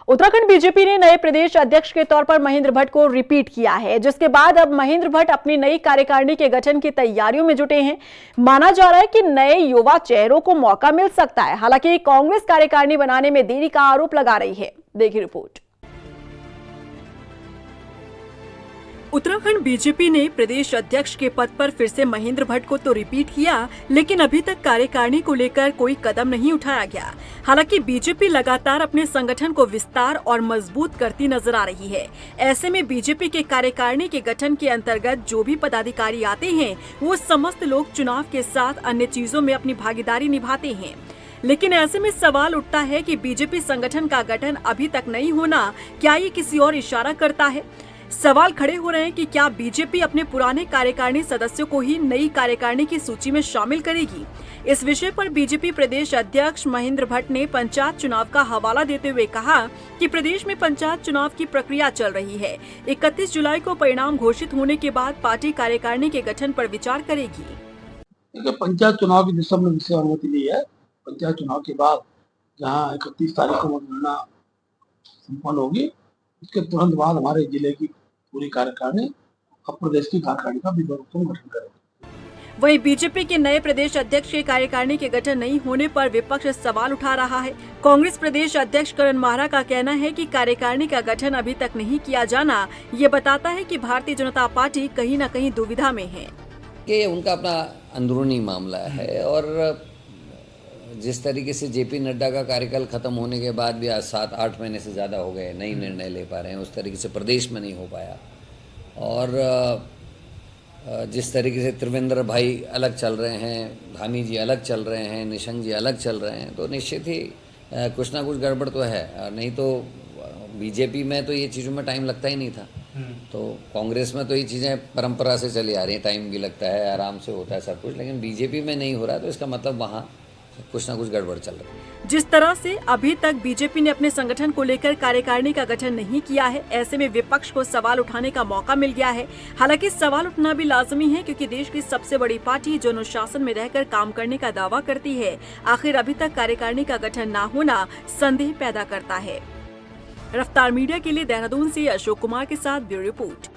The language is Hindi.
उत्तराखंड बीजेपी ने नए प्रदेश अध्यक्ष के तौर पर महेंद्र भट्ट को रिपीट किया है, जिसके बाद अब महेंद्र भट्ट अपनी नई कार्यकारिणी के गठन की तैयारियों में जुटे हैं। माना जा रहा है कि नए युवा चेहरों को मौका मिल सकता है। हालांकि कांग्रेस कार्यकारिणी बनाने में देरी का आरोप लगा रही है। देखिए रिपोर्ट। उत्तराखंड बीजेपी ने प्रदेश अध्यक्ष के पद पर फिर से महेंद्र भट्ट को तो रिपीट किया, लेकिन अभी तक कार्यकारिणी को लेकर कोई कदम नहीं उठाया गया। हालांकि बीजेपी लगातार अपने संगठन को विस्तार और मजबूत करती नजर आ रही है। ऐसे में बीजेपी के कार्यकारिणी के गठन के अंतर्गत जो भी पदाधिकारी आते हैं, वो समस्त लोग चुनाव के साथ अन्य चीजों में अपनी भागीदारी निभाते हैं। लेकिन ऐसे में सवाल उठता है कि बीजेपी संगठन का गठन अभी तक नहीं होना, क्या ये किसी और इशारा करता है? सवाल खड़े हो रहे हैं कि क्या बीजेपी अपने पुराने कार्यकारिणी सदस्यों को ही नई कार्यकारिणी की सूची में शामिल करेगी? इस विषय पर बीजेपी प्रदेश अध्यक्ष महेंद्र भट्ट ने पंचायत चुनाव का हवाला देते हुए कहा कि प्रदेश में पंचायत चुनाव की प्रक्रिया चल रही है। 31 जुलाई को परिणाम घोषित होने के बाद पार्टी कार्यकारिणी के गठन पर विचार करेगी। पंचायत चुनाव की दिशा में विषय अनुमति ली है। पंचायत चुनाव के बाद जहाँ 31 तारीख को मतगणना संपन्न होगी, उसके तुरंत बाद हमारे जिले की पूरी कार्यकारिणी और प्रदेश की कार्यकारिणी का विधिवत गठन करेगी। वहीं बीजेपी के नए प्रदेश अध्यक्ष के कार्यकारिणी के गठन नहीं होने पर विपक्ष सवाल उठा रहा है। कांग्रेस प्रदेश अध्यक्ष करण माहरा का कहना है कि कार्यकारिणी का गठन अभी तक नहीं किया जाना ये बताता है कि भारतीय जनता पार्टी कहीं न कहीं दुविधा में है। कि उनका अपना अंदरूनी मामला है और जिस तरीके से जेपी नड्डा का कार्यकाल खत्म होने के बाद भी आज 7-8 महीने से ज़्यादा हो गए, नई निर्णय ले पा रहे हैं, उस तरीके से प्रदेश में नहीं हो पाया। और जिस तरीके से त्रिवेंद्र भाई अलग चल रहे हैं, धामी जी अलग चल रहे हैं, निशंक जी अलग चल रहे हैं, तो निश्चित ही कुछ ना कुछ गड़बड़ तो है। नहीं तो बीजेपी में तो ये चीज़ों में टाइम लगता ही नहीं था, तो कांग्रेस में तो ये चीज़ें परंपरा से चली आ रही हैं, टाइम भी लगता है, आराम से होता है सब कुछ, लेकिन बीजेपी में नहीं हो रहा है, तो इसका मतलब वहाँ कुछ ना कुछ गड़बड़ चल रही है। जिस तरह से अभी तक बीजेपी ने अपने संगठन को लेकर कार्यकारिणी का गठन नहीं किया है, ऐसे में विपक्ष को सवाल उठाने का मौका मिल गया है। हालांकि सवाल उठना भी लाजमी है, क्योंकि देश की सबसे बड़ी पार्टी जो अनुशासन में रहकर काम करने का दावा करती है, आखिर अभी तक कार्यकारिणी का गठन न होना संदेह पैदा करता है। रफ्तार मीडिया के लिए देहरादून से अशोक कुमार के साथ ब्यूरो रिपोर्ट।